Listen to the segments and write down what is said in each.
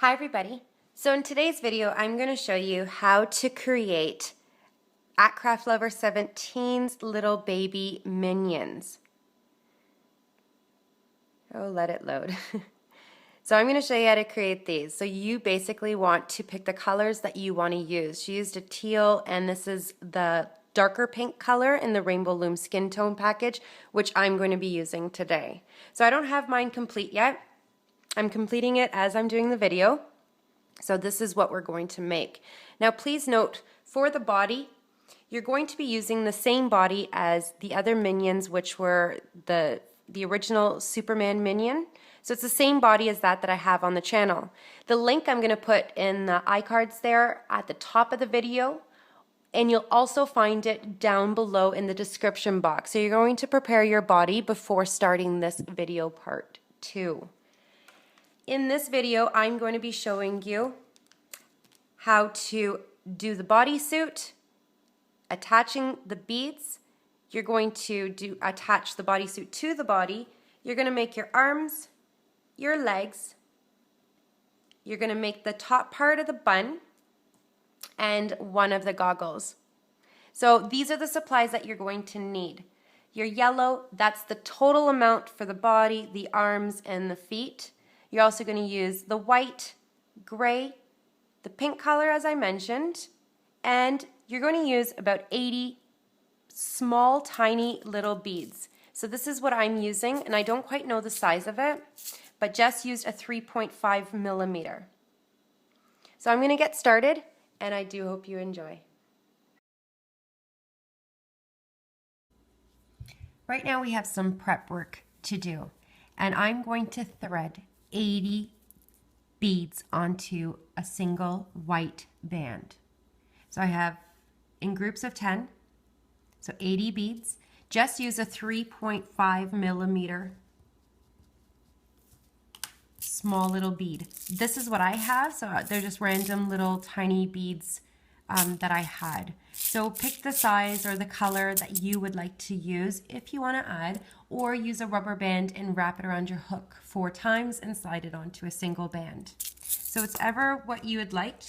Hi everybody. So in today's video I'm going to show you how to create at Craft Lover 17's little baby minions. Oh, let it load. So I'm going to show you how to create these. So you basically want to pick the colors that you want to use. She used a teal, and this is the darker pink color in the Rainbow Loom Skin Tone package, which I'm going to be using today. So I don't have mine complete yet. I'm completing it as I'm doing the video. So this is what we're going to make. Now please note, for the body, you're going to be using the same body as the other minions, which were the original Superman minion. So it's the same body as that I have on the channel. The link I'm going to put in the iCards there at the top of the video, and you'll also find it down below in the description box. So you're going to prepare your body before starting this video part 2. In this video, I'm going to be showing you how to do the bodysuit, attaching the beads. You're going to attach the bodysuit to the body. You're going to make your arms, your legs. You're going to make the top part of the bun and one of the goggles. So these are the supplies that you're going to need. Your yellow, that's the total amount for the body, the arms, and the feet. You're also going to use the white, gray, the pink color as I mentioned, and you're going to use about 80 small, tiny little beads. So this is what I'm using, and I don't quite know the size of it, but Jess used a 3.5 millimeter. So I'm going to get started, and I do hope you enjoy. Right now we have some prep work to do, and I'm going to thread 80 beads onto a single white band. So I have in groups of 10, so 80 beads. Just use a 3.5 millimeter small little bead. This is what I have, so they're just random little tiny beads that I had. So pick the size or the color that you would like to use if you want to add, or use a rubber band and wrap it around your hook 4 times and slide it onto a single band. So it's ever what you would like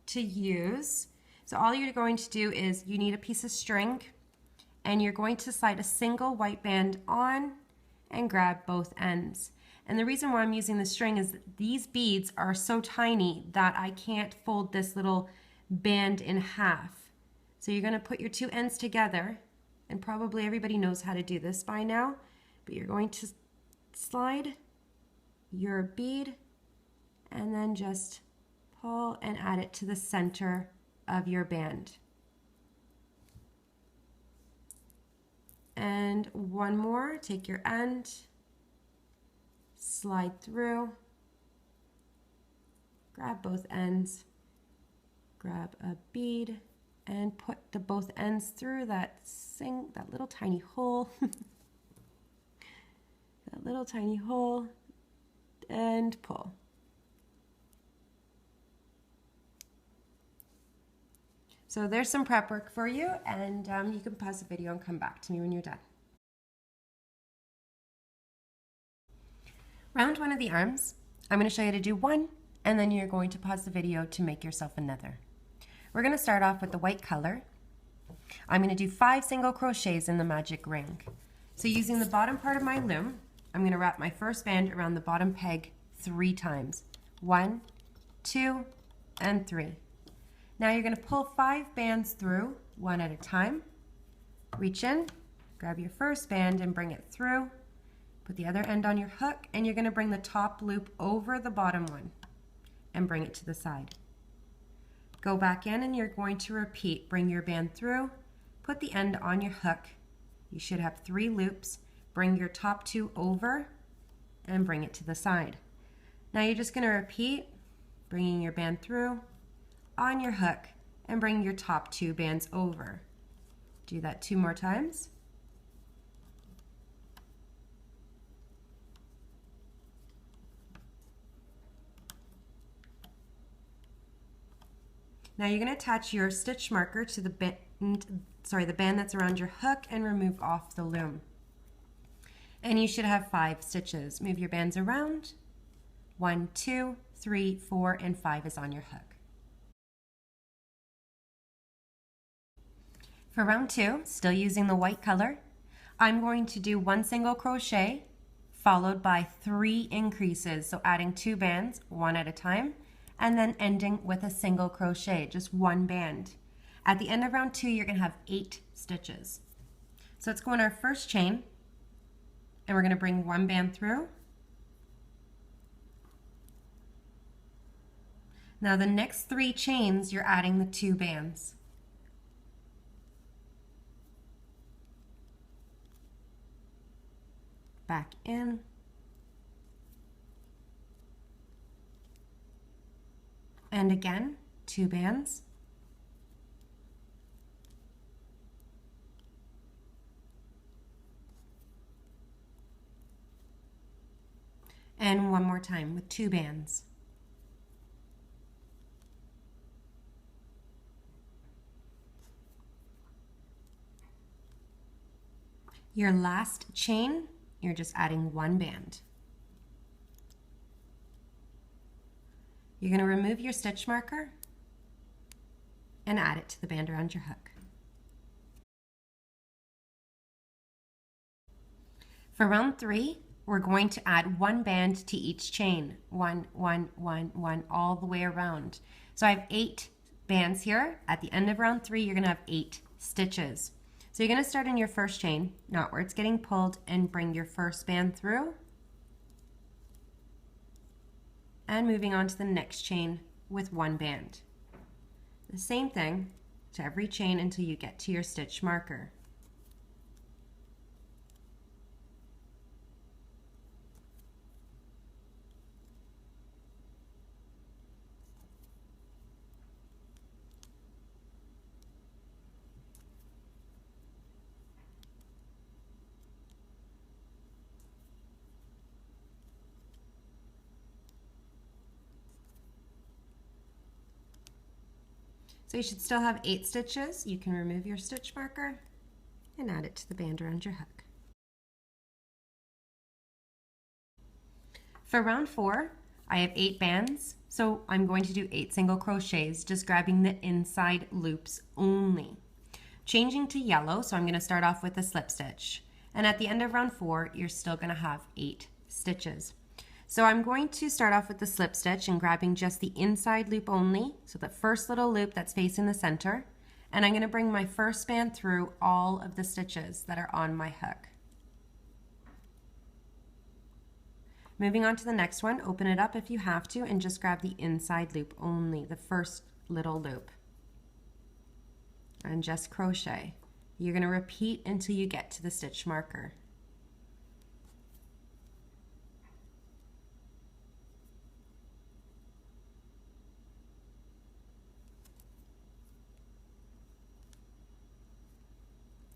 to use. So all you're going to do is you need a piece of string, and you're going to slide a single white band on and grab both ends. And the reason why I'm using the string is that these beads are so tiny that I can't fold this little band in half. So you're going to put your 2 ends together, and probably everybody knows how to do this by now, but you're going to slide your bead and then just pull and add it to the center of your band. And one more, take your end, slide through, grab both ends, grab a bead, and put the both ends through that little tiny hole, that little tiny hole, and pull. So there's some prep work for you, and you can pause the video and come back to me when you're done. Round 1 of the arms, I'm going to show you how to do one, and then you're going to pause the video to make yourself another. We're going to start off with the white color. I'm going to do 5 single crochets in the magic ring. So using the bottom part of my loom, I'm going to wrap my first band around the bottom peg 3 times. 1, 2, and 3. Now you're going to pull 5 bands through, one at a time. Reach in, grab your first band and bring it through. Put the other end on your hook, and you're going to bring the top loop over the bottom one and bring it to the side. Go back in, and you're going to repeat. Bring your band through, put the end on your hook. You should have 3 loops. Bring your top 2 over and bring it to the side. Now you're just going to repeat, bringing your band through, on your hook, and bring your top 2 bands over. Do that 2 more times. Now you're going to attach your stitch marker to the band that's around your hook and remove off the loom. And you should have 5 stitches. Move your bands around, 1, 2, 3, 4, and 5 is on your hook. For round 2, still using the white color, I'm going to do 1 single crochet followed by 3 increases, so adding 2 bands, 1 at a time, and then ending with a single crochet, just 1 band. At the end of round 2, you're going to have 8 stitches. So let's go in our first chain, and we're going to bring 1 band through. Now the next 3 chains, you're adding the 2 bands. Back in. And again, 2 bands. And one more time with 2 bands. Your last chain, you're just adding 1 band. You're going to remove your stitch marker and add it to the band around your hook. For round 3, we're going to add 1 band to each chain. 1, 1, 1, 1, all the way around. So I have 8 bands here. At the end of round 3, you're going to have 8 stitches. So you're going to start in your first chain, not where it's getting pulled, and bring your first band through. And moving on to the next chain with 1 band. The same thing to every chain until you get to your stitch marker. So you should still have 8 stitches. You can remove your stitch marker and add it to the band around your hook. For round 4, I have 8 bands, so I'm going to do 8 single crochets, just grabbing the inside loops only. Changing to yellow, so I'm going to start off with a slip stitch. And at the end of round 4, you're still going to have 8 stitches. So I'm going to start off with the slip stitch and grabbing just the inside loop only, so the first little loop that's facing the center, and I'm going to bring my first band through all of the stitches that are on my hook. Moving on to the next one, open it up if you have to and just grab the inside loop only, the first little loop, and just crochet. You're going to repeat until you get to the stitch marker.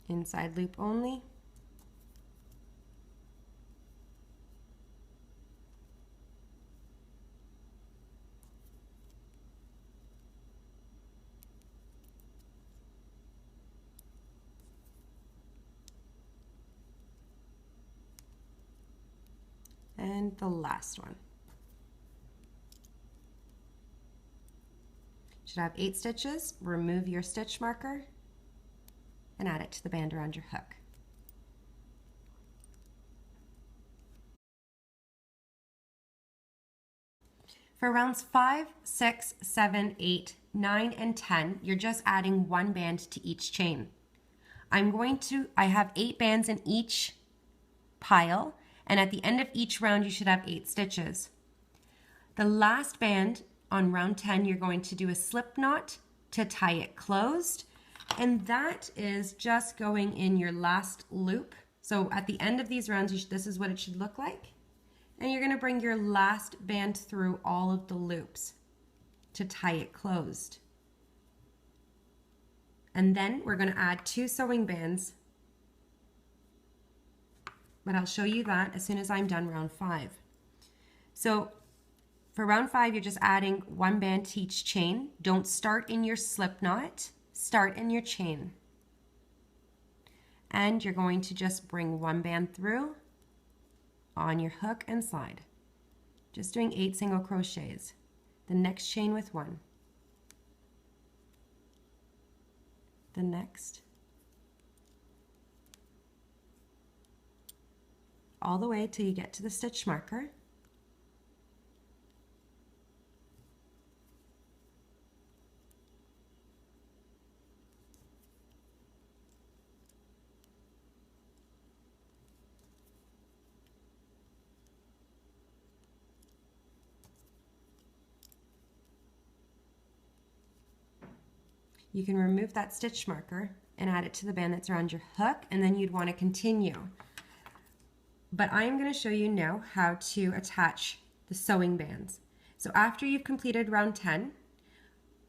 Inside loop only. And the last one. Should have 8 stitches. Remove your stitch marker and add it to the band around your hook. For rounds 5, 6, 7, 8, 9, and 10, you're just adding 1 band to each chain. I have 8 bands in each pile, and at the end of each round you should have 8 stitches. The last band on round 10, you're going to do a slip knot to tie it closed. And that is just going in your last loop. So at the end of these rounds, this is what it should look like. And you're going to bring your last band through all of the loops to tie it closed. And then we're going to add 2 sewing bands. But I'll show you that as soon as I'm done round 5. So for round 5, you're just adding 1 band to each chain. Don't start in your slip knot. Start in your chain, and you're going to just bring 1 band through on your hook and slide. just doing 8 single crochets. The next chain with 1, the next, all the way till you get to the stitch marker. You can remove that stitch marker and add it to the band that's around your hook, and then you'd want to continue. But I am going to show you now how to attach the sewing bands. So after you've completed round 10,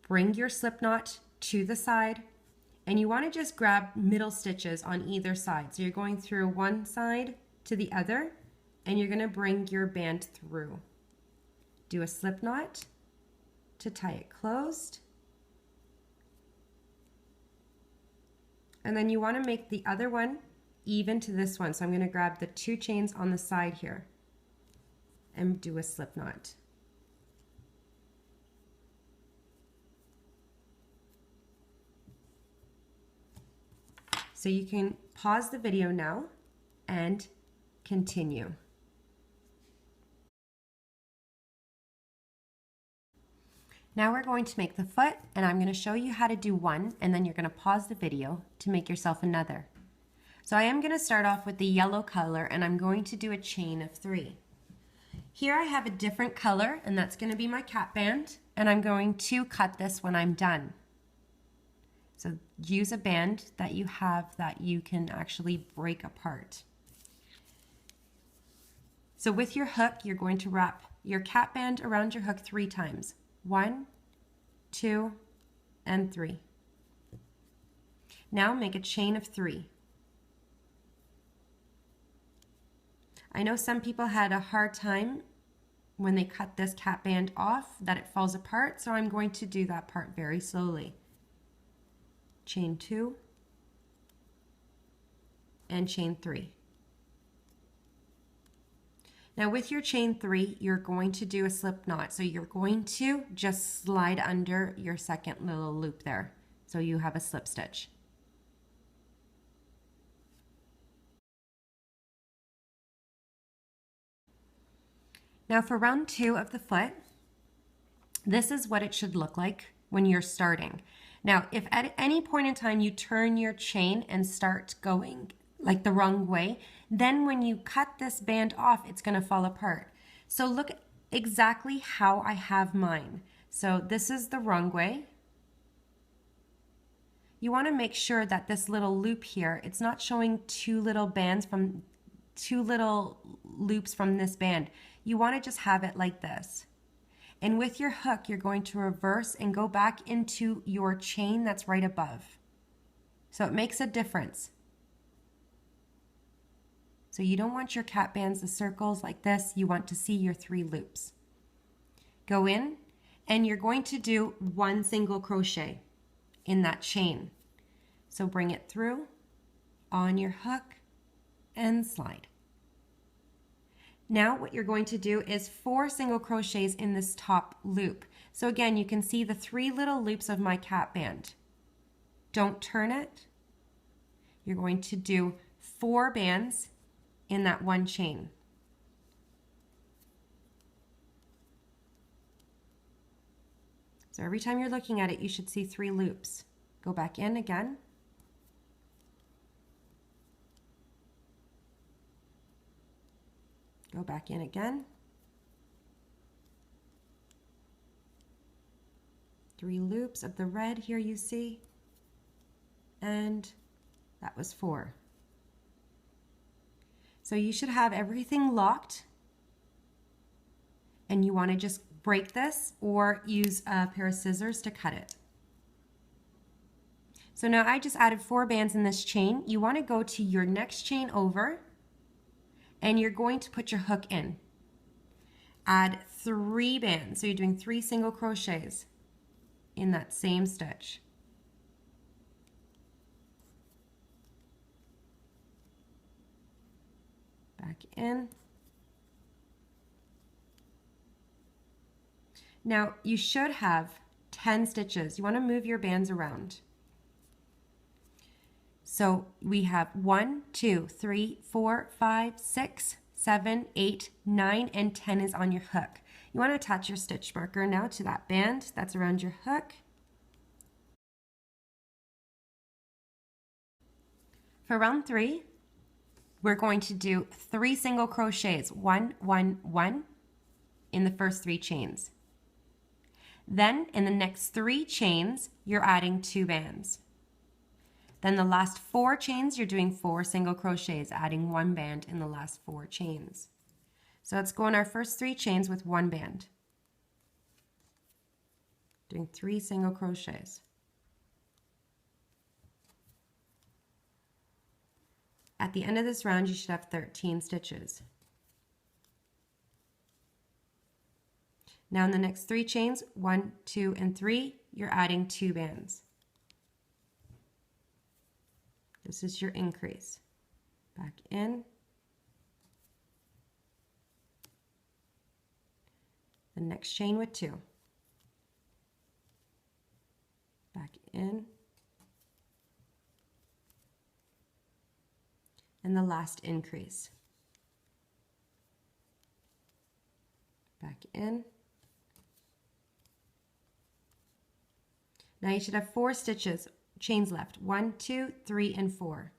bring your slip knot to the side, and you want to just grab middle stitches on either side. So you're going through one side to the other, and you're going to bring your band through. Do a slip knot to tie it closed. And then you want to make the other one even to this one. So I'm going to grab the 2 chains on the side here and do a slip knot. So you can pause the video now and continue. Now we're going to make the foot, and I'm going to show you how to do one, and then you're going to pause the video to make yourself another. So I am going to start off with the yellow color, and I'm going to do a chain of 3. Here I have a different color, and that's going to be my cap band, and I'm going to cut this when I'm done. So use a band that you have that you can actually break apart. So with your hook, you're going to wrap your cap band around your hook 3 times. 1, 2, and 3. Now make a chain of 3. I know some people had a hard time when they cut this cap band off that it falls apart, so I'm going to do that part very slowly. Chain 2 and chain 3. Now with your chain 3, you're going to do a slip knot. So you're going to just slide under your second little loop there. So you have a slip stitch. Now for round 2 of the foot, this is what it should look like when you're starting. Now if at any point in time you turn your chain and start going like the wrong way, then when you cut this band off, it's going to fall apart. So look exactly how I have mine. So this is the wrong way. You want to make sure that this little loop here, it's not showing 2 little loops from this band. You want to just have it like this. And with your hook, you're going to reverse and go back into your chain that's right above. So it makes a difference. So you don't want your cap bands, the circles like this. You want to see your 3 loops. Go in, and you're going to do 1 single crochet in that chain. So bring it through on your hook and slide. Now what you're going to do is 4 single crochets in this top loop. So again, you can see the 3 little loops of my cap band. Don't turn it. You're going to do 4 bands in that 1 chain. So every time you're looking at it, you should see 3 loops. Go back in again. Go back in again. 3 loops of the red here you see. And that was 4. So you should have everything locked, and you want to just break this or use a pair of scissors to cut it. So now I just added 4 bands in this chain. You want to go to your next chain over, and you're going to put your hook in. Add 3 bands, so you're doing 3 single crochets in that same stitch. Back in. Now you should have 10 stitches. You want to move your bands around. So we have 1, 2, 3, 4, 5, 6, 7, 8, 9, and 10 is on your hook. You want to attach your stitch marker now to that band that's around your hook. For round 3, we're going to do 3 single crochets, 1, 1, 1 in the first 3 chains. Then in the next 3 chains, you're adding 2 bands. Then the last 4 chains, you're doing 4 single crochets, adding 1 band in the last 4 chains. So let's go in our first 3 chains with 1 band. Doing 3 single crochets. At the end of this round, you should have 13 stitches. Now in the next 3 chains, 1, 2, and 3, you're adding 2 bands. This is your increase. Back in. The next chain with 2. Back in. And the last increase. Back in. Now you should have 4 stitches, chains left. 1, 2, 3, and 4.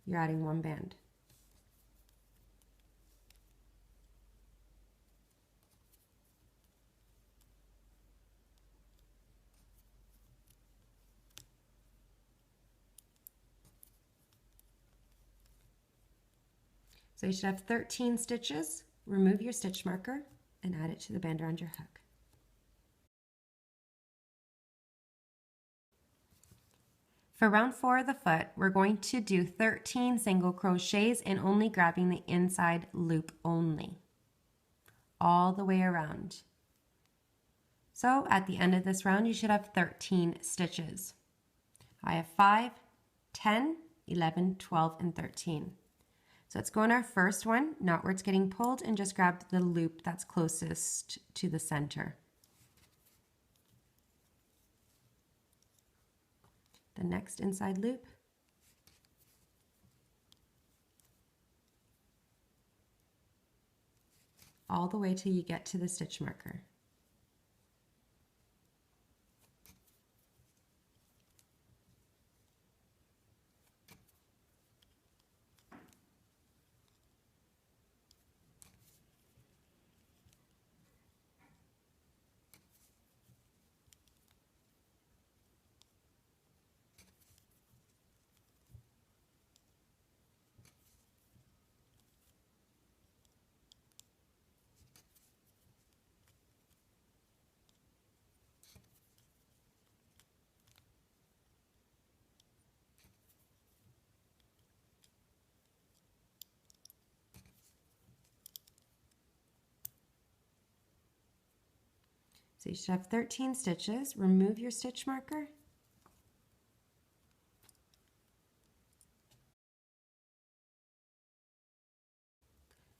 You're adding 1 band. So you should have 13 stitches. Remove your stitch marker and add it to the band around your hook. For round 4 of the foot, we're going to do 13 single crochets and only grabbing the inside loop only, all the way around. So at the end of this round, you should have 13 stitches. I have 5, 10, 11, 12, and 13. So let's go in our first one, not where it's getting pulled, and just grab the loop that's closest to the center. The next inside loop. All the way till you get to the stitch marker. So you should have 13 stitches. Remove your stitch marker.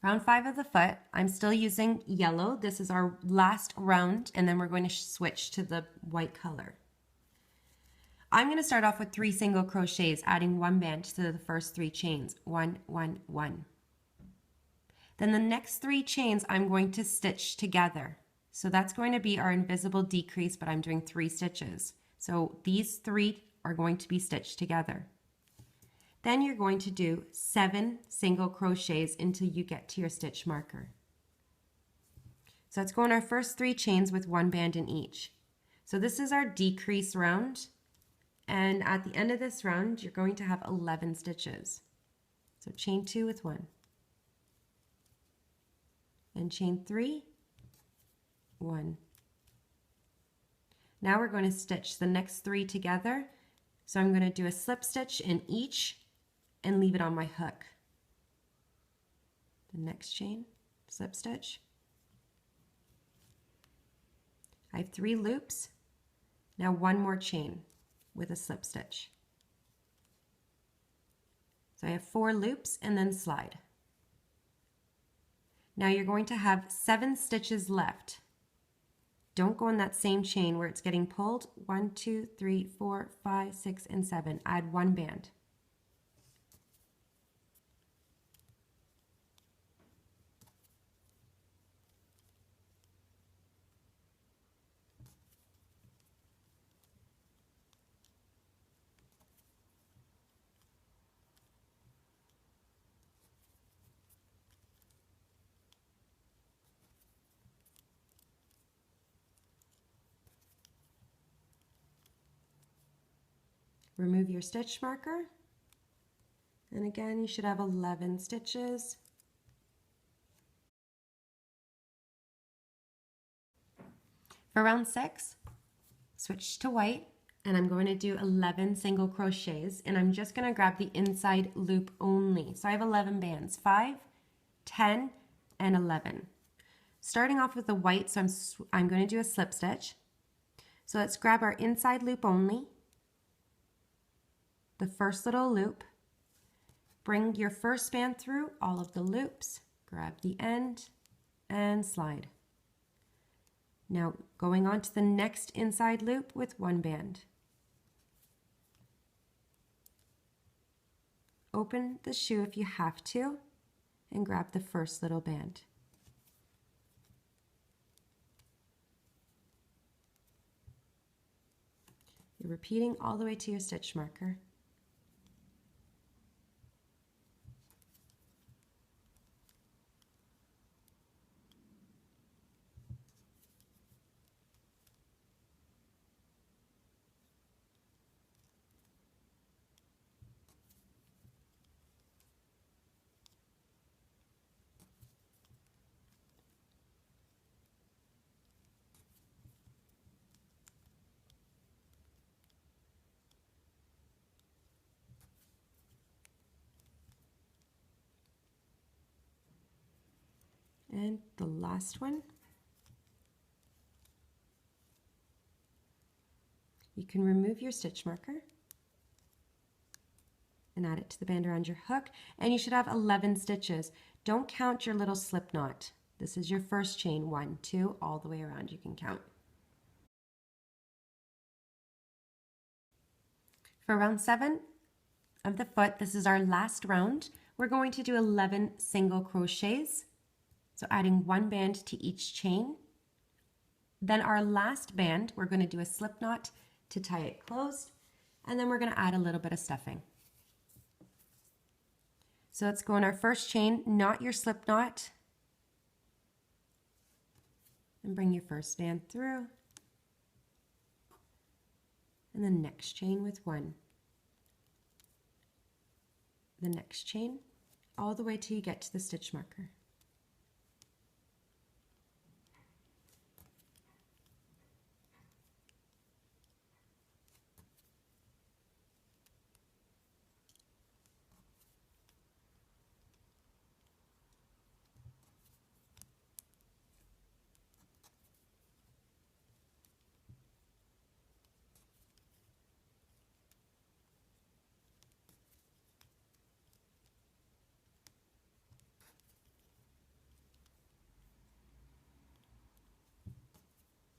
Round 5 of the foot, I'm still using yellow. This is our last round, and then we're going to switch to the white color. I'm going to start off with 3 single crochets, adding 1 band to the first 3 chains. 1, 1, 1. Then the next 3 chains I'm going to stitch together. So that's going to be our invisible decrease, but I'm doing 3 stitches. So these 3 are going to be stitched together. Then you're going to do 7 single crochets until you get to your stitch marker. So let's go in our first 3 chains with 1 band in each. So this is our decrease round. And at the end of this round, you're going to have 11 stitches. So chain 2 with 1. And chain 3, 1. Now we're going to stitch the next 3 together. So I'm going to do a slip stitch in each and leave it on my hook. The next chain, slip stitch. I have 3 loops. Now 1 more chain with a slip stitch. So I have 4 loops and then slide. Now you're going to have 7 stitches left. don't go in that same chain where it's getting pulled. 1, 2, 3, 4, 5, 6, and 7. Add 1 band. Remove your stitch marker, and again you should have 11 stitches. For round 6, switch to white, and I'm going to do 11 single crochets, and I'm just going to grab the inside loop only. So I have 11 bands, 5, 10, and 11. Starting off with the white, so I'm going to do a slip stitch. So let's grab our inside loop only, the first little loop, bring your first band through all of the loops, grab the end, and slide. Now going on to the next inside loop with 1 band. Open the shoe if you have to, and grab the first little band. You're repeating all the way to your stitch marker. And the last one. You can remove your stitch marker and add it to the band around your hook, and you should have 11 stitches. Don't count your little slip knot. This is your first chain, 1, 2, all the way around, you can count. For round 7 of the foot, this is our last round. We're going to do 11 single crochets. So adding 1 band to each chain. Then our last band, we're going to do a slip knot to tie it closed, and then we're going to add a little bit of stuffing. So let's go in our first chain, knot your slip knot, and bring your first band through, and the next chain with 1. The next chain, all the way till you get to the stitch marker.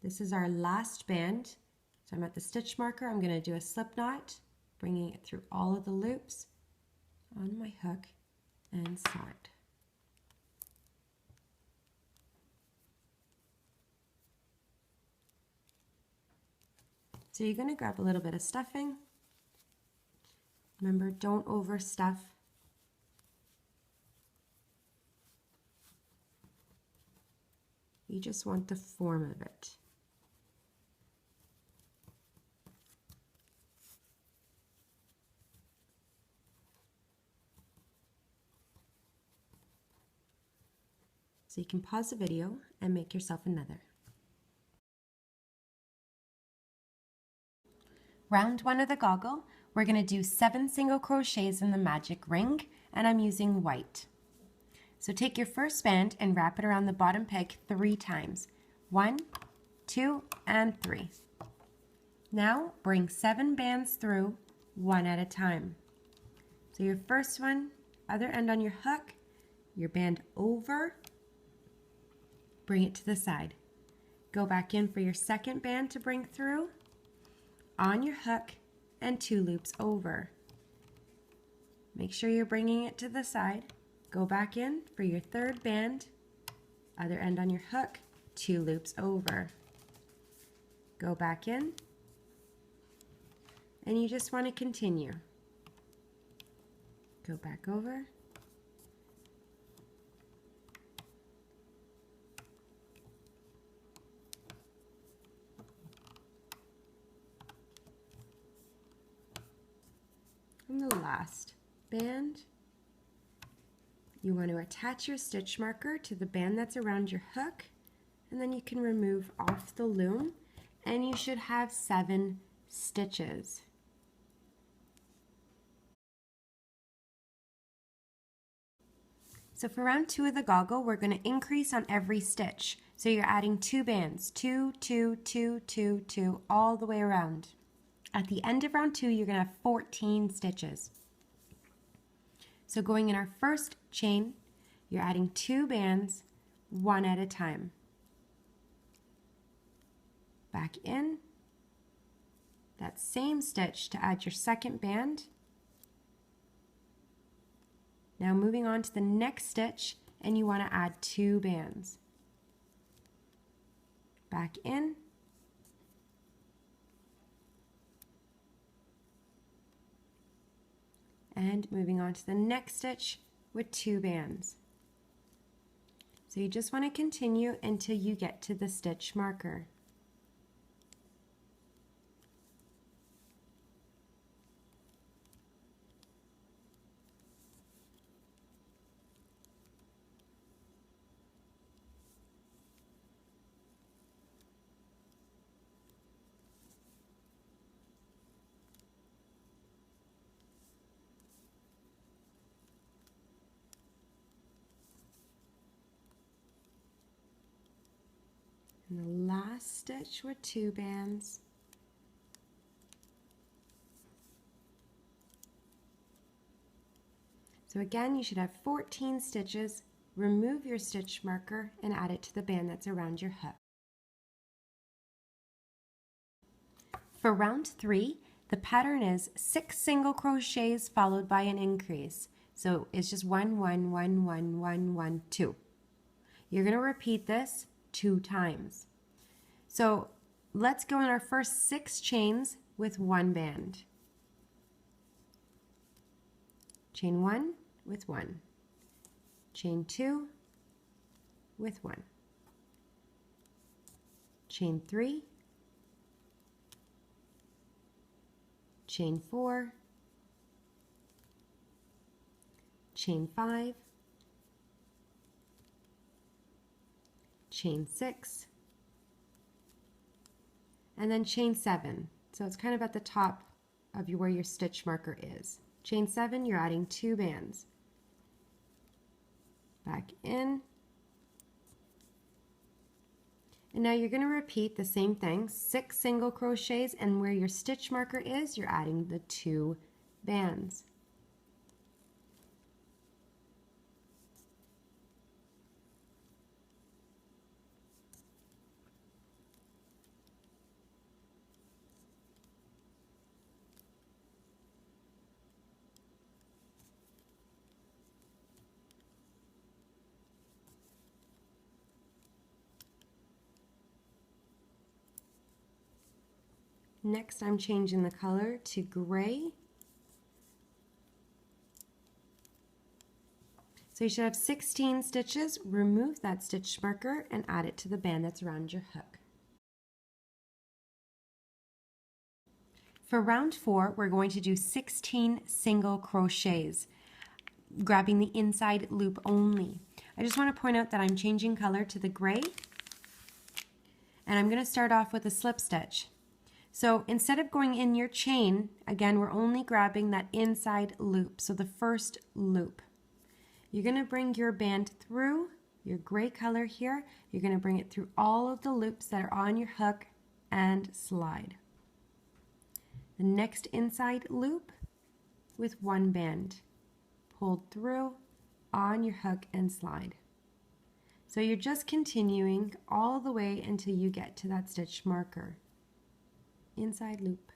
This is our last band. So I'm at the stitch marker. I'm going to do a slip knot, bringing it through all of the loops on my hook and slide. So you're going to grab a little bit of stuffing. Remember, don't overstuff. You just want the form of it. So you can pause the video and make yourself another. Round 1 of the goggle, we're going to do 7 single crochets in the magic ring, and I'm using white. So take your first band and wrap it around the bottom peg 3 times. 1, 2, and 3. Now bring 7 bands through, 1 at a time. So your first one, other end on your hook, your band over, bring it to the side. Go back in for your second band to bring through, on your hook, and 2 loops over. Make sure you're bringing it to the side. Go back in for your third band, other end on your hook, 2 loops over. Go back in, and you just want to continue. Go back over. And the last band, you want to attach your stitch marker to the band that's around your hook, and then you can remove off the loom, and you should have 7 stitches. So for round 2 of the goggle, we're going to increase on every stitch. So you're adding 2 bands, 2, 2, 2, 2, 2, all the way around. At the end of round 2, you're going to have 14 stitches. So going in our first chain, you're adding 2 bands, 1 at a time. Back in, that same stitch to add your second band. Now moving on to the next stitch, and you want to add 2 bands. Back in, and moving on to the next stitch with 2 bands. So you just want to continue until you get to the stitch marker. And the last stitch with 2 bands. So again, you should have 14 stitches. Remove your stitch marker and add it to the band that's around your hook. For round 3, the pattern is 6 single crochets followed by an increase. So it's just 1, 1, 1, 1, 1, 1, 2. You're going to repeat this 2 times. So let's go in our first 6 chains with 1 band. Chain 1 with 1. Chain 2 with 1. Chain 3. Chain 4. Chain 5. Chain 6, and then chain 7. So it's kind of at the top of where your stitch marker is. Chain 7, you're adding 2 bands. Back in. And now you're going to repeat the same thing, 6 single crochets, and where your stitch marker is, you're adding the 2 bands. Next, I'm changing the color to gray. So you should have 16 stitches. Remove that stitch marker and add it to the band that's around your hook. For round 4, we're going to do 16 single crochets, grabbing the inside loop only. I just want to point out that I'm changing color to the gray, and I'm going to start off with a slip stitch. So instead of going in your chain, again, we're only grabbing that inside loop, so the first loop. You're going to bring your band through your gray color here. You're going to bring it through all of the loops that are on your hook and slide. The next inside loop with 1 band pulled through on your hook and slide. So you're just continuing all the way until you get to that stitch marker. Inside loop.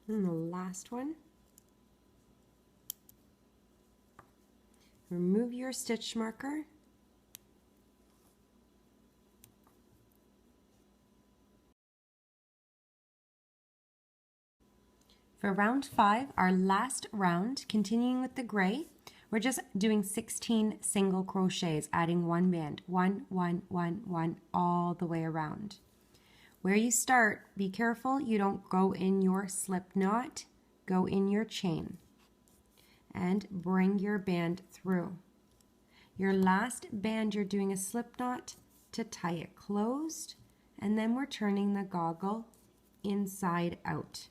And the last one. Remove your stitch marker. For round 5, our last round, continuing with the gray, we're just doing 16 single crochets, adding one band, 1, 1, 1, 1, all the way around. Where you start, be careful you don't go in your slip knot, go in your chain and bring your band through. Your last band, you're doing a slip knot to tie it closed, and then we're turning the goggle inside out.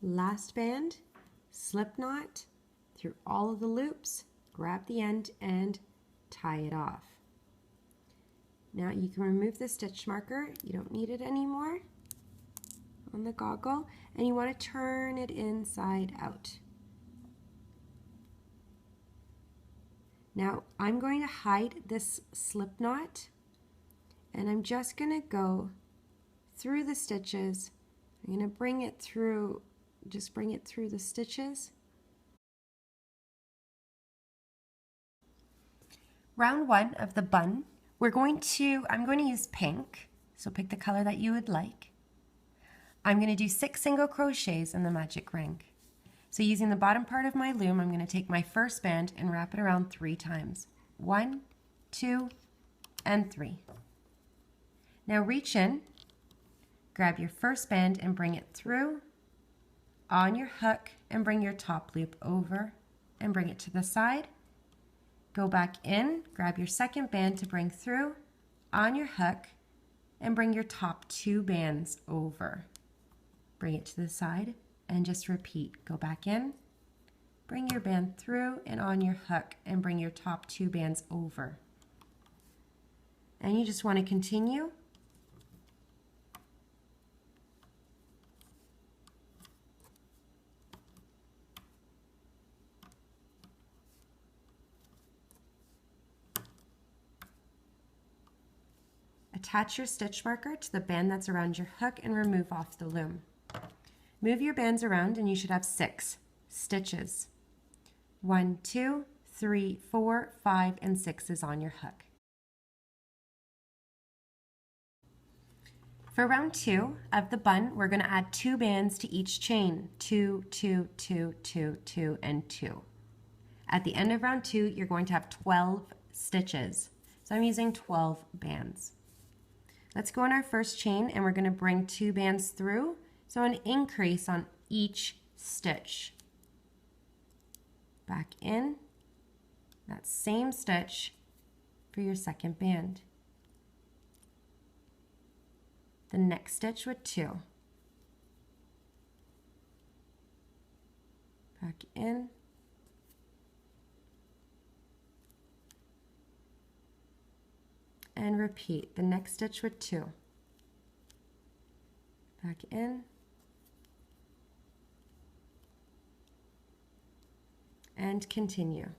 Last band, slip knot through all of the loops, grab the end and tie it off. Now you can remove the stitch marker, you don't need it anymore on the goggle, and you want to turn it inside out. Now I'm going to hide this slip knot, and I'm just going to go through the stitches. I'm going to bring it through, just bring it through the stitches. Round 1 of the bun, I'm going to use pink, so pick the color that you would like. I'm going to do 6 single crochets in the magic ring. So using the bottom part of my loom, I'm going to take my first band and wrap it around 3 times. 1, 2, and 3. Now reach in, grab your first band and bring it through on your hook and bring your top loop over and bring it to the side. Go back in, grab your second band to bring through on your hook and bring your top 2 bands over. Bring it to the side and just repeat. Go back in, bring your band through and on your hook and bring your top 2 bands over. And you just want to continue. Attach your stitch marker to the band that's around your hook and remove off the loom. Move your bands around and you should have 6 stitches. 1, 2, 3, 4, 5, and 6 is on your hook. For round 2 of the bun, we're going to add 2 bands to each chain. 2, 2, 2, 2, 2, and 2. At the end of round 2, you're going to have 12 stitches. So I'm using 12 bands. Let's go on our first chain and we're going to bring 2 bands through, so an increase on each stitch. Back in, that same stitch for your second band. The next stitch with 2. back in, and repeat the next stitch with 2. Back in, and continue.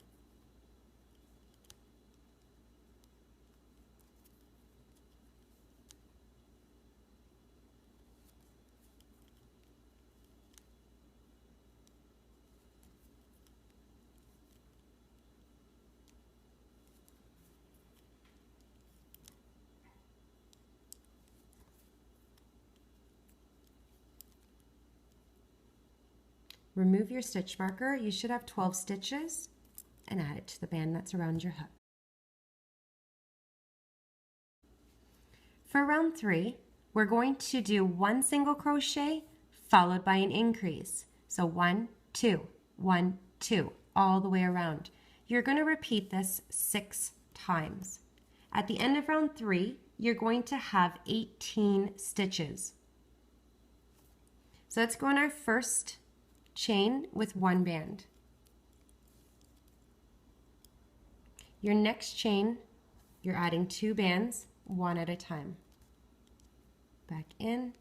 Remove your stitch marker. You should have 12 stitches, and add it to the band that's around your hook. For round 3, we're going to do 1 single crochet followed by an increase. So 1, 2, 1, 2, all the way around. You're going to repeat this 6 times. At the end of round 3, you're going to have 18 stitches. So let's go on our first chain with 1 band. Your next chain, you're adding 2 bands, 1 at a time. Back in,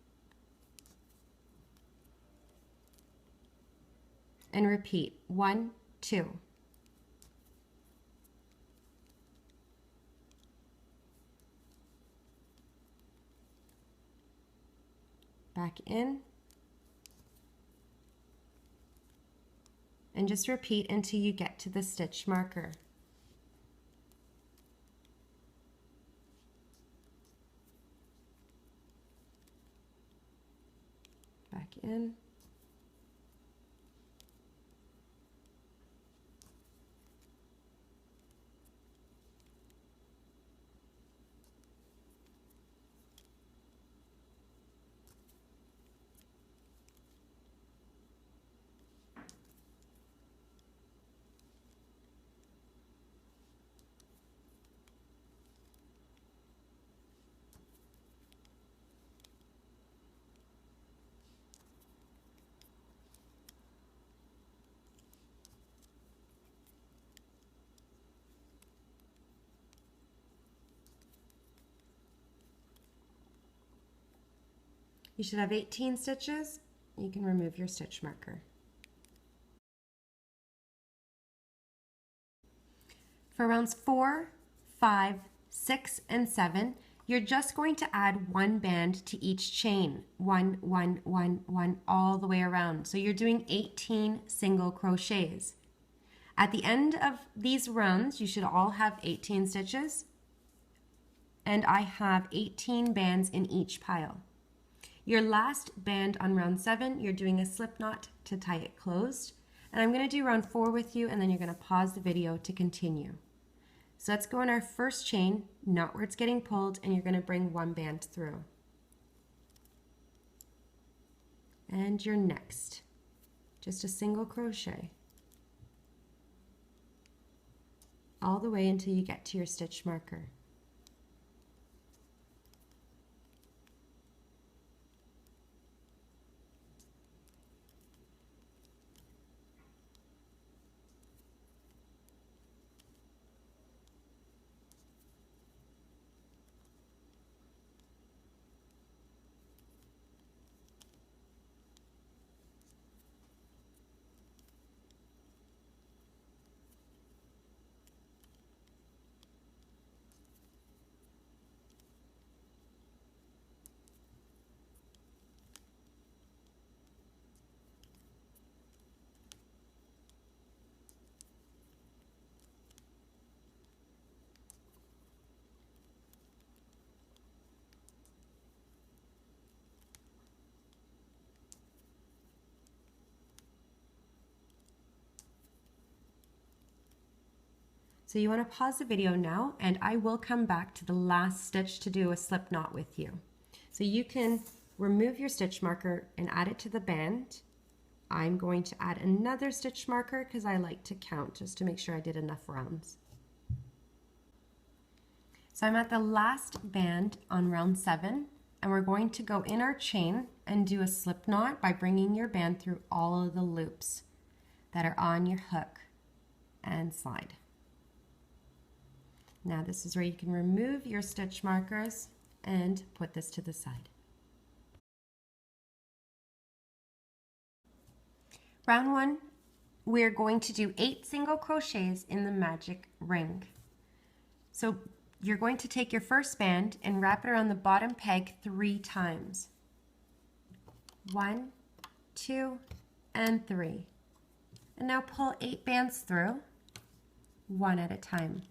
and repeat 1, 2. Back in, and just repeat until you get to the stitch marker. Back in, you should have 18 stitches. You can remove your stitch marker. For rounds 4, 5, 6, and 7, you're just going to add 1 band to each chain. 1, 1, 1, 1, all the way around. So you're doing 18 single crochets. At the end of these rounds, you should all have 18 stitches. And I have 18 bands in each pile. Your last band on round 7, you're doing a slip knot to tie it closed. And I'm going to do round 4 with you, and then you're going to pause the video to continue. So let's go on our first chain, not where it's getting pulled, and you're going to bring 1 band through. And your next, just a single crochet. All the way until you get to your stitch marker. So you want to pause the video now, and I will come back to the last stitch to do a slip knot with you. So you can remove your stitch marker and add it to the band. I'm going to add another stitch marker because I like to count just to make sure I did enough rounds. So I'm at the last band on round 7, and we're going to go in our chain and do a slip knot by bringing your band through all of the loops. that are on your hook and slide. Now this is where you can remove your stitch markers and put this to the side. Round 1, we're going to do 8 single crochets in the magic ring. So you're going to take your first band and wrap it around the bottom peg 3 times. 1, 2, and 3. And now pull 8 bands through, one at a time.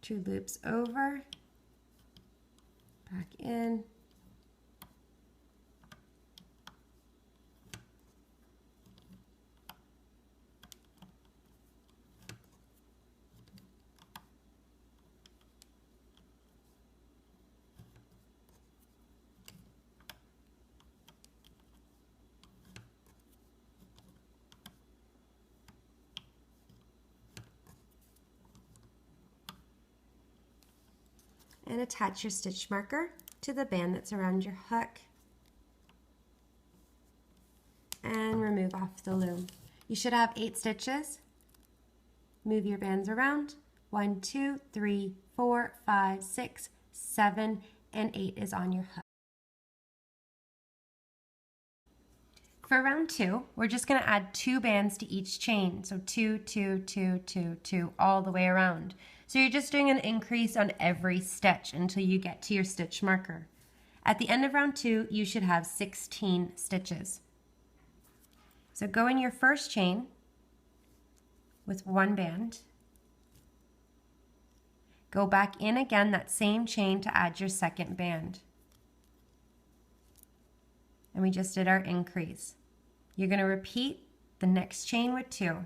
Two loops over, back in, and attach your stitch marker to the band that's around your hook and remove off the loom. You should have 8 stitches. Move your bands around. 1, 2, 3, 4, 5, 6, 7, and 8 is on your hook. For round 2, we're just going to add 2 bands to each chain. So 2, 2, 2, 2, 2, all the way around. So you're just doing an increase on every stitch until you get to your stitch marker. At the end of round 2, you should have 16 stitches. So go in your first chain with 1 band. Go back in again that same chain to add your second band. And we just did our increase. You're going to repeat the next chain with 2.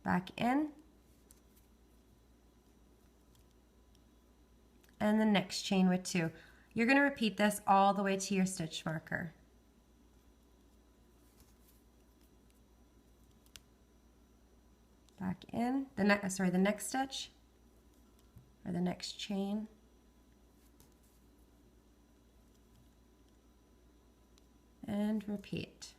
Back in. And the next chain with 2. You're going to repeat this all the way to your stitch marker. Back in, the next stitch, or the next chain. And repeat.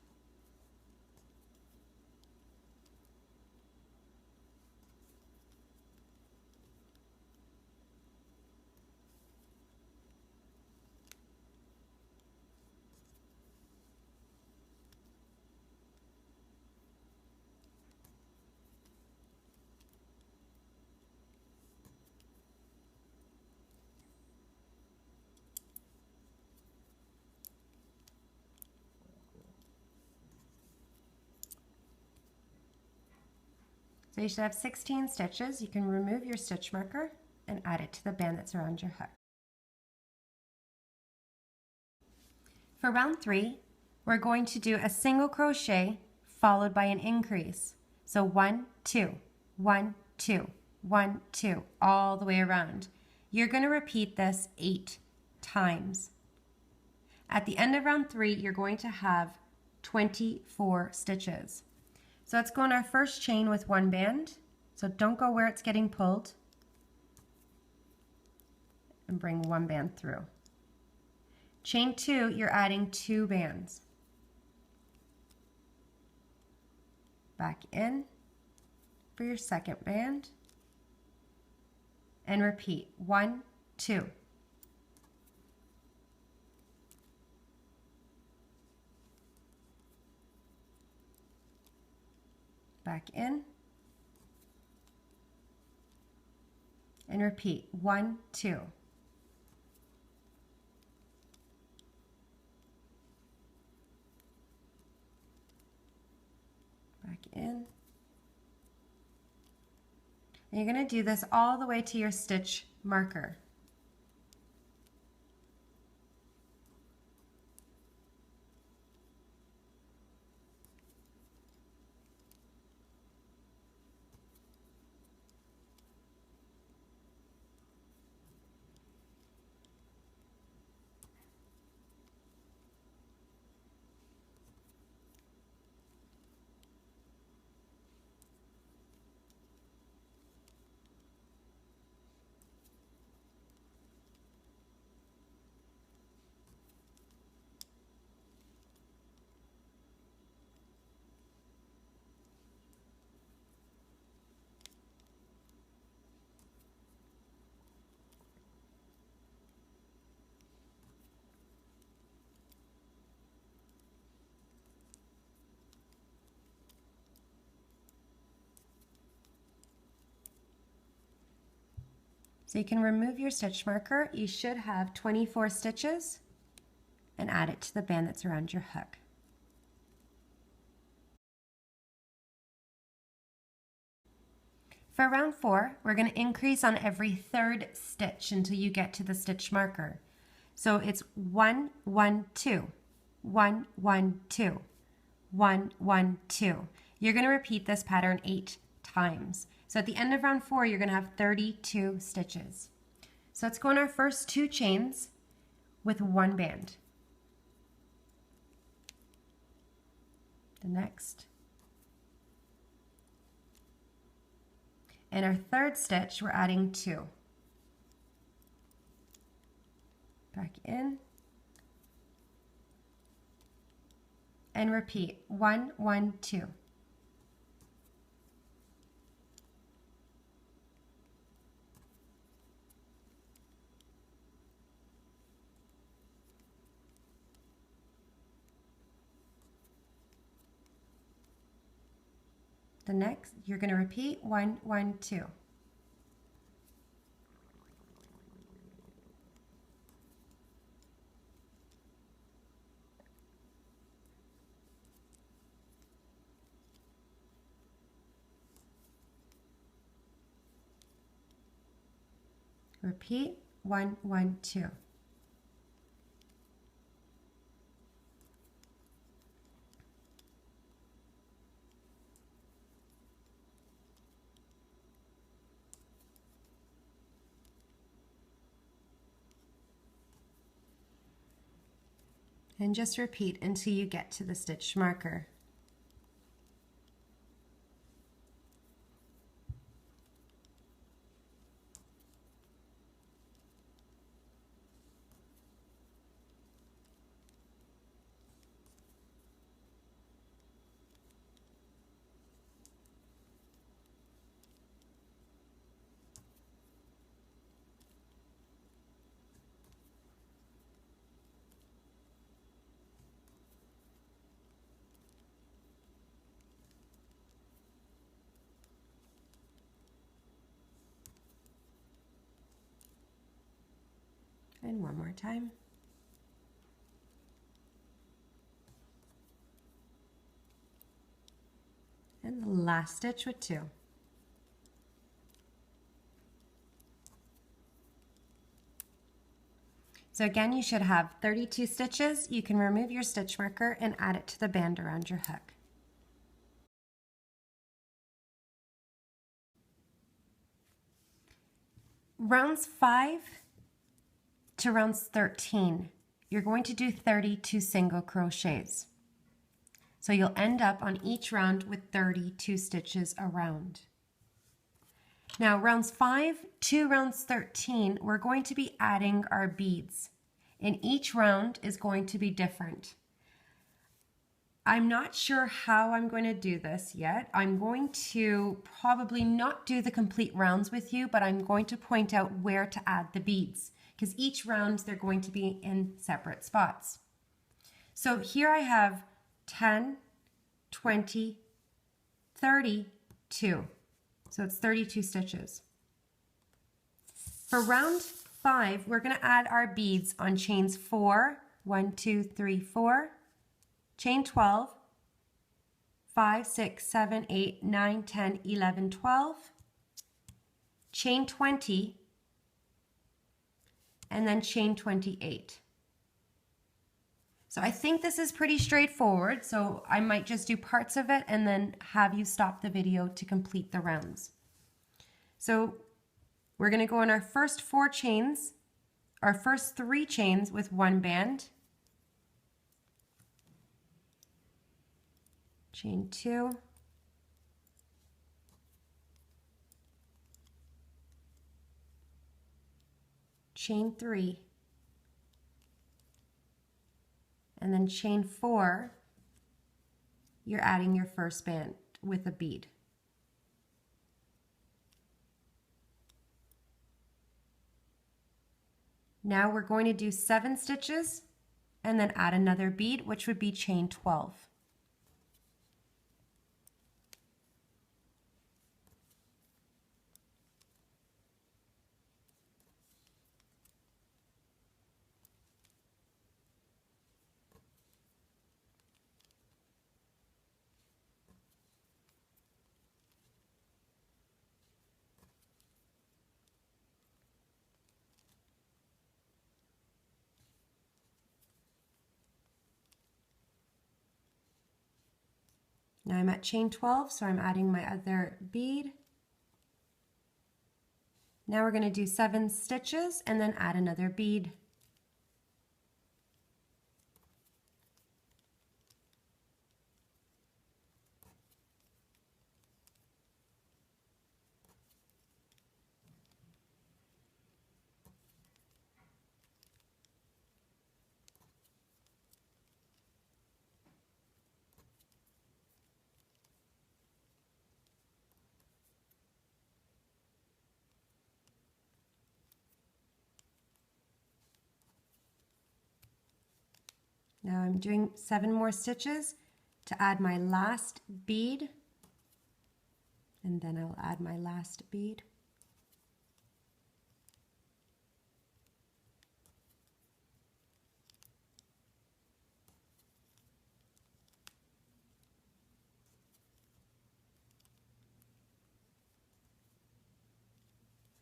So you should have 16 stitches. You can remove your stitch marker and add it to the band that's around your hook. For round 3, we're going to do a single crochet followed by an increase. So 1, 2, 1, 2, 1, 2, all the way around. You're going to repeat this 8 times. At the end of round 3, you're going to have 24 stitches. So let's go in our first chain with 1 band. So don't go where it's getting pulled. And bring 1 band through. Chain 2, you're adding 2 bands. Back in for your second band. And repeat 1, 2. Back in, and repeat 1, 2. Back in. And you're going to do this all the way to your stitch marker. So you can remove your stitch marker. You should have 24 stitches and add it to the band that's around your hook. For round 4, we're going to increase on every third stitch until you get to the stitch marker. So it's 1, 1, 2, 1, 1, 2, 1, 1, 2. You're going to repeat this pattern 8 times. So at the end of round 4, you're going to have 32 stitches. So let's go on our first 2 chains with 1 band. The next. In our third stitch, we're adding 2. Back in. And repeat 1, 1, 2. The next, you're going to repeat 1, 1, 2. Repeat 1, 1, 2. And just repeat until you get to the stitch marker. And one more time. And the last stitch with 2. So again, you should have 32 stitches. You can remove your stitch marker and add it to the band around your hook. Rounds 5 to rounds 13, you're going to do 32 single crochets. So you'll end up on each round with 32 stitches around. Now rounds 5 to rounds 13, we're going to be adding our beads. And each round is going to be different. I'm not sure how I'm going to do this yet. I'm going to probably not do the complete rounds with you, but I'm going to point out where to add the beads, because each round they're going to be in separate spots. So here I have 10, 20, 32. So it's 32 stitches. For round 5, we're going to add our beads on chains 4, 1, 2, 3, 4, chain 12, 5, 6, 7, 8, 9, 10, 11, 12, chain 20, and then chain 28. So I think this is pretty straightforward, so I might just do parts of it and then have you stop the video to complete the rounds. So we're going to go on our first 4 chains, our first 3 chains with 1 band, chain 2, chain 3, and then chain 4, you're adding your first band with a bead. Now we're going to do 7 stitches and then add another bead, which would be chain 12. Now I'm at chain 12, so I'm adding my other bead. Now we're going to do 7 stitches and then add another bead. Now I'm doing 7 more stitches to add my last bead, and then I'll add my last bead.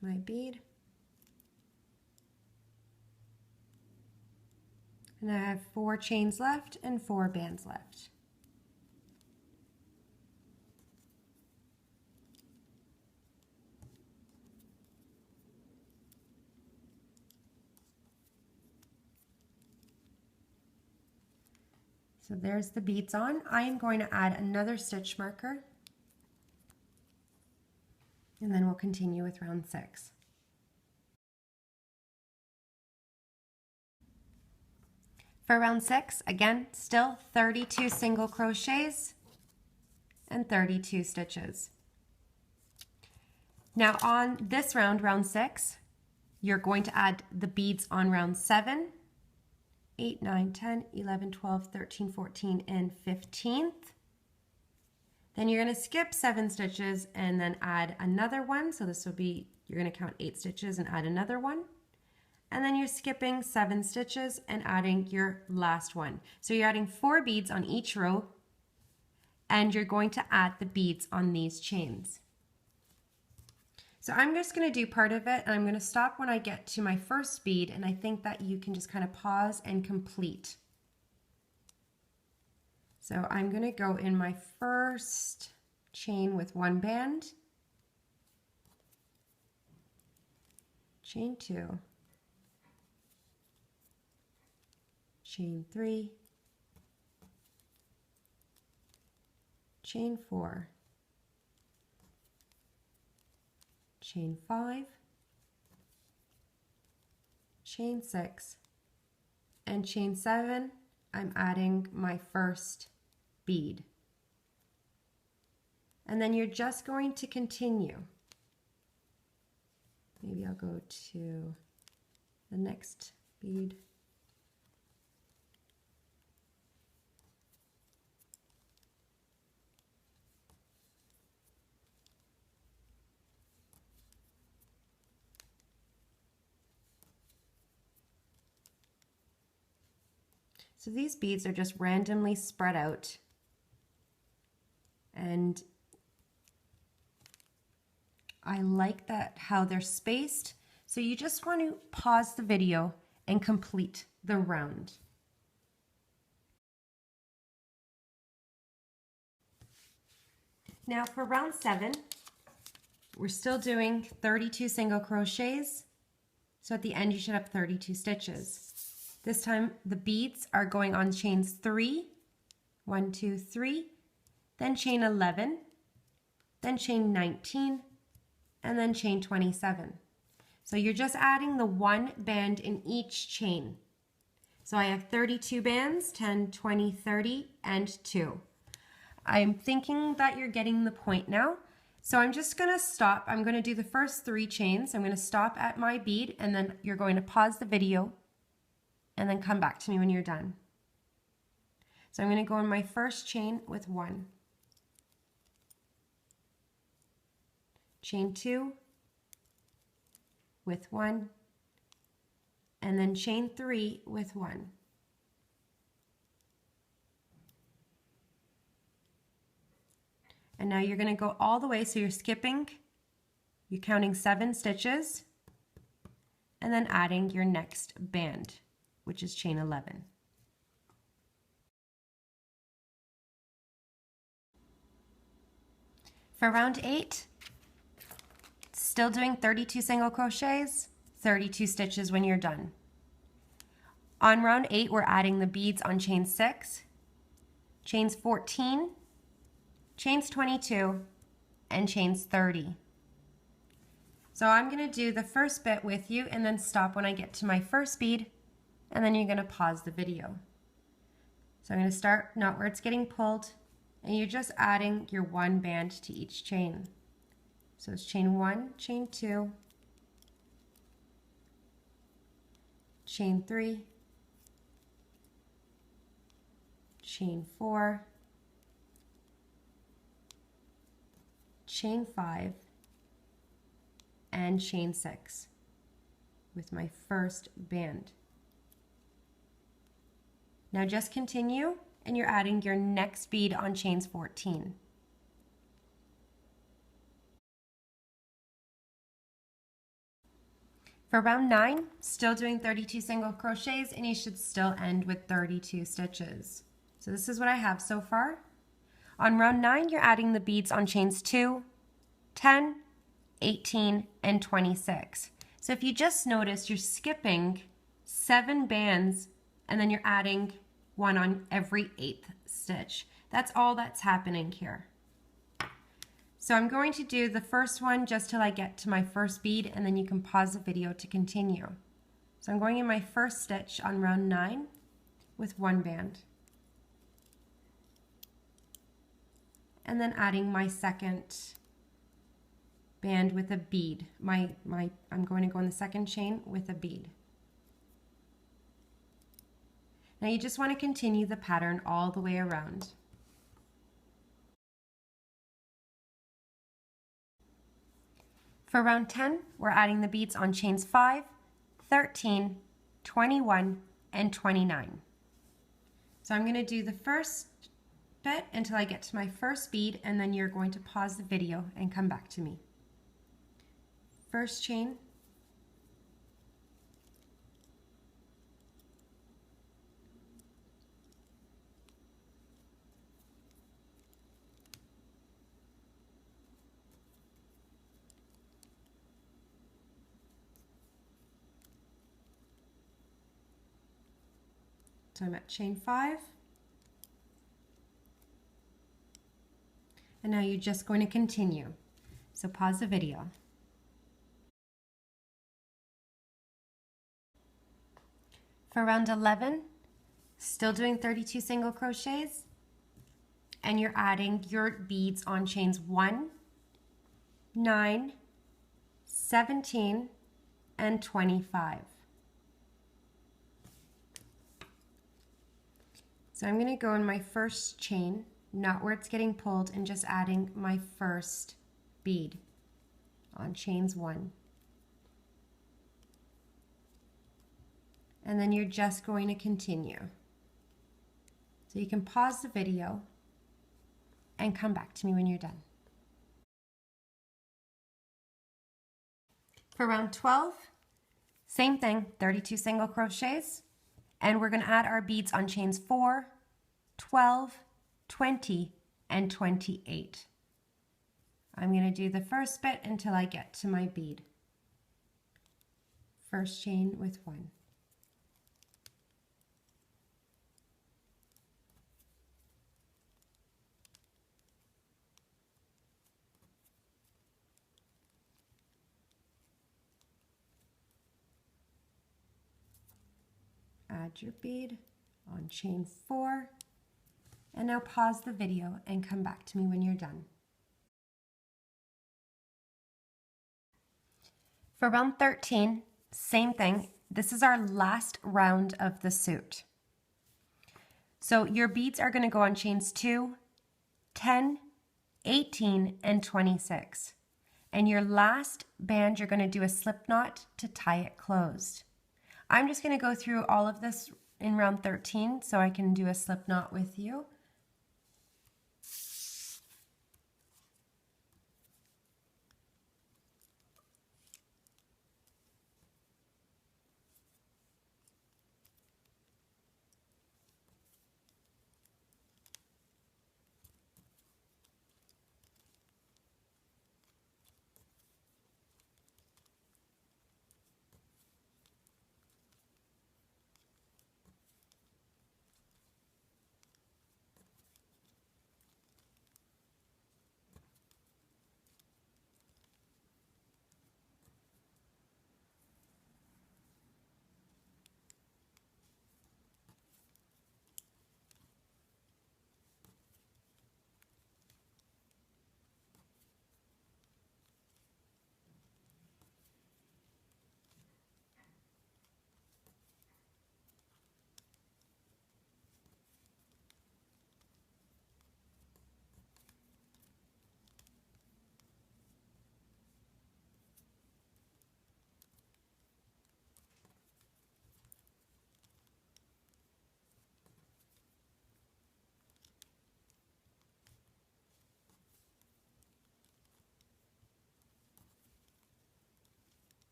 My bead. And I have 4 chains left and 4 bands left. So there's the beads on. I am going to add another stitch marker, and then we'll continue with round 6. For round 6, again, still 32 single crochets and 32 stitches. Now on this round, round 6, you're going to add the beads on round 7, 8, 9, 10, 11, 12, 13, 14, and 15th. Then you're going to skip 7 stitches and then add another one. So this will be, you're going to count 8 stitches and add another one. And then you're skipping 7 stitches and adding your last one. So you're adding 4 beads on each row, and you're going to add the beads on these chains. So I'm just going to do part of it, and I'm going to stop when I get to my first bead, and I think that you can just kind of pause and complete. So I'm going to go in my first chain with 1 band, chain 2, chain 3, chain 4, chain 5, chain 6, and chain 7, I'm adding my first bead. And then you're just going to continue. Maybe I'll go to the next bead. So these beads are just randomly spread out, and I like that how they're spaced. So you just want to pause the video and complete the round. Now for round 7, we're still doing 32 single crochets. So at the end you should have 32 stitches. This time the beads are going on chains 3, 1, 2, 3, then chain 11, then chain 19, and then chain 27. So you're just adding the 1 band in each chain. So I have 32 bands, 10, 20, 30, and 2. I'm thinking that you're getting the point now. So I'm just going to stop. I'm going to do the first 3 chains. I'm going to stop at my bead, and then you're going to pause the video and then come back to me when you're done. So I'm going to go in my first chain with 1. Chain 2 with 1, and then chain 3 with 1. And now you're going to go all the way, so you're skipping, you're counting 7 stitches, and then adding your next band, which is chain 11. For round 8, still doing 32 single crochets, 32 stitches when you're done. On round 8, we're adding the beads on chain 6, chains 14, chains 22, and chains 30. So I'm going to do the first bit with you and then stop when I get to my first bead, and then you're going to pause the video. So I'm going to start not where it's getting pulled, and you're just adding your one band to each chain. So it's chain 1, chain 2, chain 3, chain 4, chain 5, and chain 6 with my first band. Now just continue, and you're adding your next bead on chains 14. For round 9, still doing 32 single crochets, and you should still end with 32 stitches. So this is what I have so far. On round 9, you're adding the beads on chains 2, 10, 18, and 26. So if you just notice, you're skipping 7 bands, and then you're adding one on every 8th stitch. That's all that's happening here. So I'm going to do the first one just till I get to my first bead, and then you can pause the video to continue. So I'm going in my first stitch on round 9 with 1 band. And then adding my second band with a bead. I'm going to go in the second chain with a bead. Now you just want to continue the pattern all the way around. For round 10, we're adding the beads on chains 5, 13, 21, and 29. So I'm going to do the first bit until I get to my first bead, and then you're going to pause the video and come back to me. First chain, so I'm at chain 5, and now you're just going to continue. So pause the video. For round 11, still doing 32 single crochets, and you're adding your beads on chains 1, 9, 17, and 25. So I'm going to go in my first chain, not where it's getting pulled, and just adding my first bead on chains 1. And then you're just going to continue. So you can pause the video and come back to me when you're done. For round 12, same thing, 32 single crochets, and we're going to add our beads on chains 4, 12, 20, and 28. I'm going to do the first bit until I get to my bead. First chain with 1. Add your bead on chain 4, and now pause the video and come back to me when you're done. For round 13, same thing. This is our last round of the suit. So your beads are going to go on chains 2, 10, 18, and 26. And your last band, you're going to do a slip knot to tie it closed. I'm just going to go through all of this in round 13 so I can do a slip knot with you.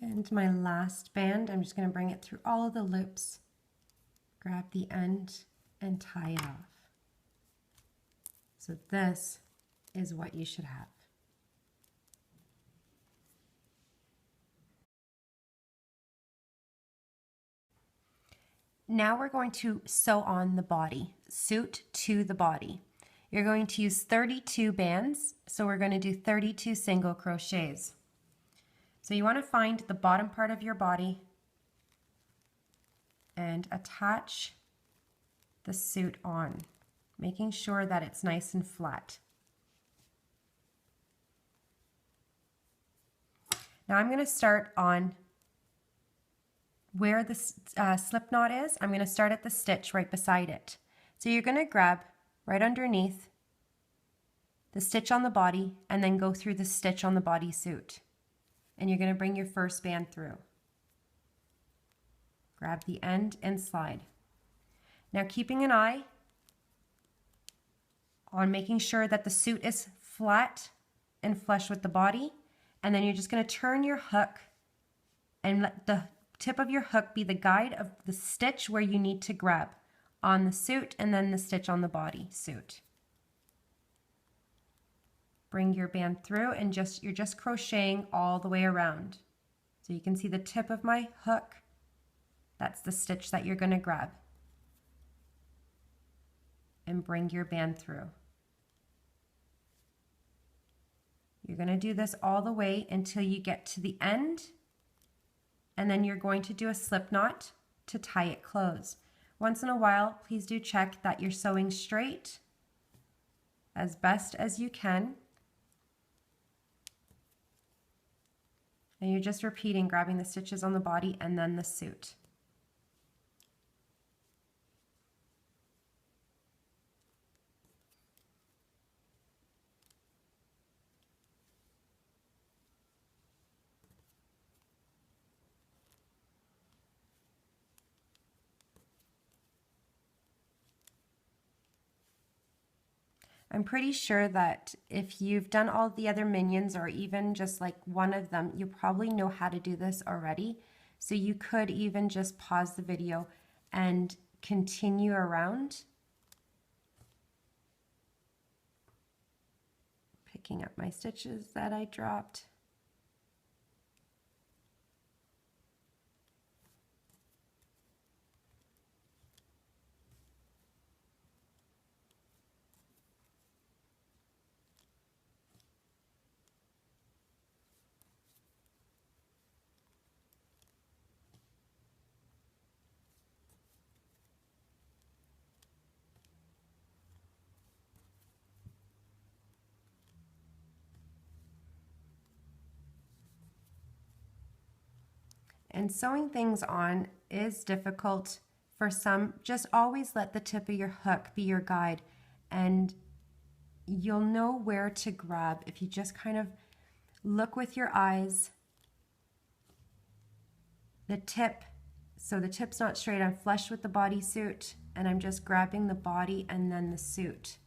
And my last band, I'm just going to bring it through all of the loops, grab the end, and tie it off. So this is what you should have. Now we're going to sew on the body, suit to the body. You're going to use 32 bands, so we're going to do 32 single crochets. So you want to find the bottom part of your body and attach the suit on, making sure that it's nice and flat. Now I'm going to start on where the slip knot is. I'm going to start at the stitch right beside it. So you're going to grab right underneath the stitch on the body and then go through the stitch on the bodysuit. And you're going to bring your first band through. Grab the end and slide. Now keeping an eye on making sure that the suit is flat and flush with the body, and then you're just going to turn your hook and let the tip of your hook be the guide of the stitch where you need to grab on the suit and then the stitch on the body suit. Bring your band through and you're just crocheting all the way around. So you can see the tip of my hook. That's the stitch that you're going to grab. And bring your band through. You're going to do this all the way until you get to the end, and then you're going to do a slip knot to tie it closed. Once in a while, please do check that you're sewing straight as best as you can. And you're just repeating, grabbing the stitches on the body and then the suit. I'm pretty sure that if you've done all the other minions or even just like one of them, you probably know how to do this already. So you could even just pause the video and continue around. Picking up my stitches that I dropped. And sewing things on is difficult for some. Just always let the tip of your hook be your guide, and you'll know where to grab if you just kind of look with your eyes. The tip, so the tip's not straight, I'm flush with the bodysuit, and I'm just grabbing the body and then the suit.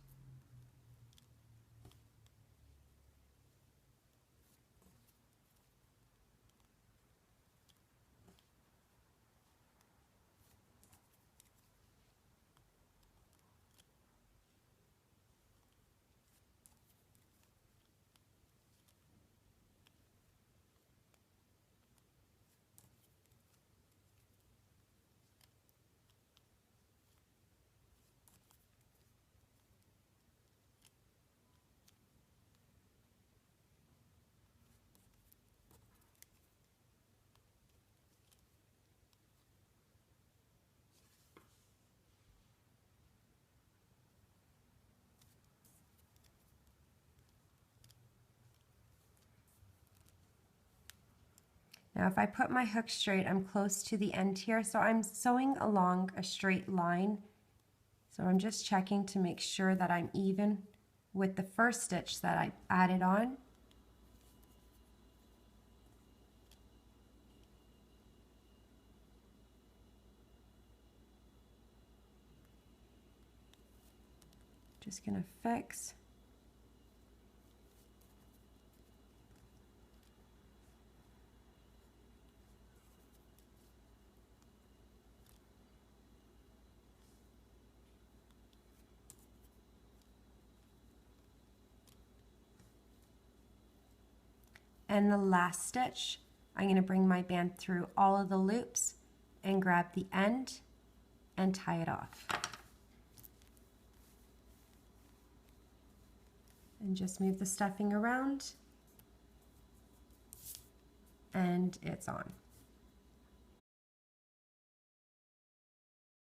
Now if I put my hook straight, I'm close to the end here, so I'm sewing along a straight line. So I'm just checking to make sure that I'm even with the first stitch that I added on. Just gonna fix. And the last stitch, I'm going to bring my band through all of the loops and grab the end and tie it off. And just move the stuffing around and it's on.